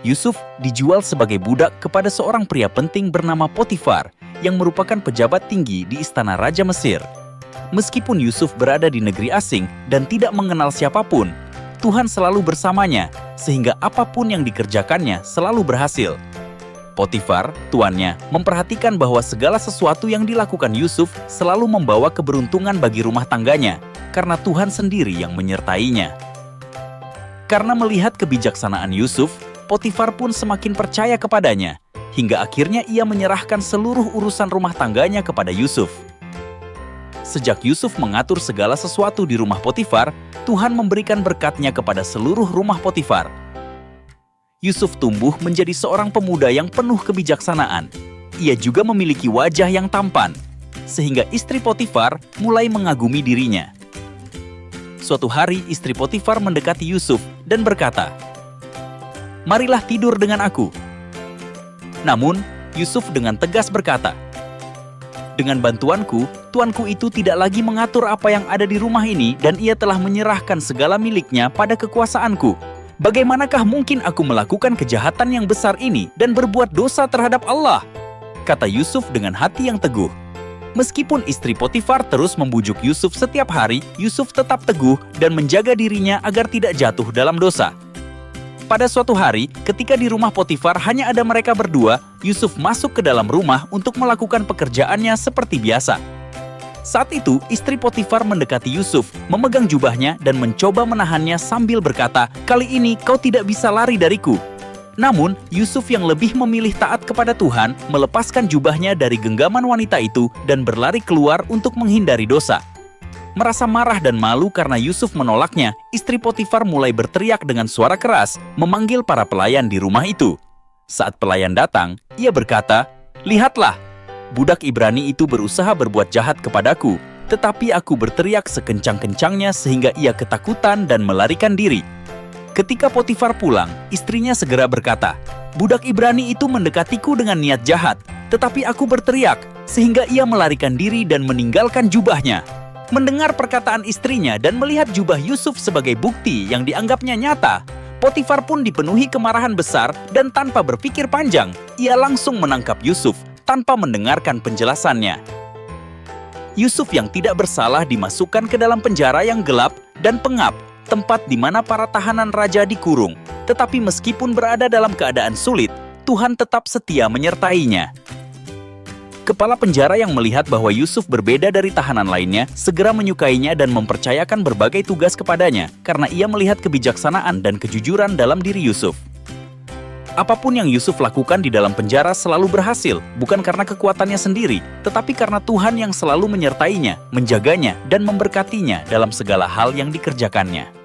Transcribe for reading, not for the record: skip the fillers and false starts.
Yusuf dijual sebagai budak kepada seorang pria penting bernama Potifar yang merupakan pejabat tinggi di istana Raja Mesir. Meskipun Yusuf berada di negeri asing dan tidak mengenal siapapun, Tuhan selalu bersamanya sehingga apapun yang dikerjakannya selalu berhasil. Potifar, tuannya, memperhatikan bahwa segala sesuatu yang dilakukan Yusuf selalu membawa keberuntungan bagi rumah tangganya karena Tuhan sendiri yang menyertainya. Karena melihat kebijaksanaan Yusuf, Potifar pun semakin percaya kepadanya, hingga akhirnya ia menyerahkan seluruh urusan rumah tangganya kepada Yusuf. Sejak Yusuf mengatur segala sesuatu di rumah Potifar, Tuhan memberikan berkat-Nya kepada seluruh rumah Potifar. Yusuf tumbuh menjadi seorang pemuda yang penuh kebijaksanaan. Ia juga memiliki wajah yang tampan, sehingga istri Potifar mulai mengagumi dirinya. Suatu hari istri Potifar mendekati Yusuf dan berkata, "Marilah tidur dengan aku." Namun, Yusuf dengan tegas berkata, "Dengan bantuanku, tuanku itu tidak lagi mengatur apa yang ada di rumah ini dan ia telah menyerahkan segala miliknya pada kekuasaanku. Bagaimanakah mungkin aku melakukan kejahatan yang besar ini dan berbuat dosa terhadap Allah?" Kata Yusuf dengan hati yang teguh. Meskipun istri Potifar terus membujuk Yusuf setiap hari, Yusuf tetap teguh dan menjaga dirinya agar tidak jatuh dalam dosa. Pada suatu hari, ketika di rumah Potifar hanya ada mereka berdua, Yusuf masuk ke dalam rumah untuk melakukan pekerjaannya seperti biasa. Saat itu, istri Potifar mendekati Yusuf, memegang jubahnya dan mencoba menahannya sambil berkata, "Kali ini kau tidak bisa lari dariku." Namun, Yusuf yang lebih memilih taat kepada Tuhan, melepaskan jubahnya dari genggaman wanita itu dan berlari keluar untuk menghindari dosa. Merasa marah dan malu karena Yusuf menolaknya, istri Potifar mulai berteriak dengan suara keras, memanggil para pelayan di rumah itu. Saat pelayan datang, ia berkata, "Lihatlah, budak Ibrani itu berusaha berbuat jahat kepadaku, tetapi aku berteriak sekencang-kencangnya sehingga ia ketakutan dan melarikan diri." Ketika Potifar pulang, istrinya segera berkata, "Budak Ibrani itu mendekatiku dengan niat jahat, tetapi aku berteriak sehingga ia melarikan diri dan meninggalkan jubahnya." Mendengar perkataan istrinya dan melihat jubah Yusuf sebagai bukti yang dianggapnya nyata, Potifar pun dipenuhi kemarahan besar dan tanpa berpikir panjang, ia langsung menangkap Yusuf tanpa mendengarkan penjelasannya. Yusuf yang tidak bersalah dimasukkan ke dalam penjara yang gelap dan pengap, tempat di mana para tahanan raja dikurung. Tetapi meskipun berada dalam keadaan sulit, Tuhan tetap setia menyertainya. Kepala penjara yang melihat bahwa Yusuf berbeda dari tahanan lainnya, segera menyukainya dan mempercayakan berbagai tugas kepadanya, karena ia melihat kebijaksanaan dan kejujuran dalam diri Yusuf. Apapun yang Yusuf lakukan di dalam penjara selalu berhasil, bukan karena kekuatannya sendiri, tetapi karena Tuhan yang selalu menyertainya, menjaganya, dan memberkatinya dalam segala hal yang dikerjakannya.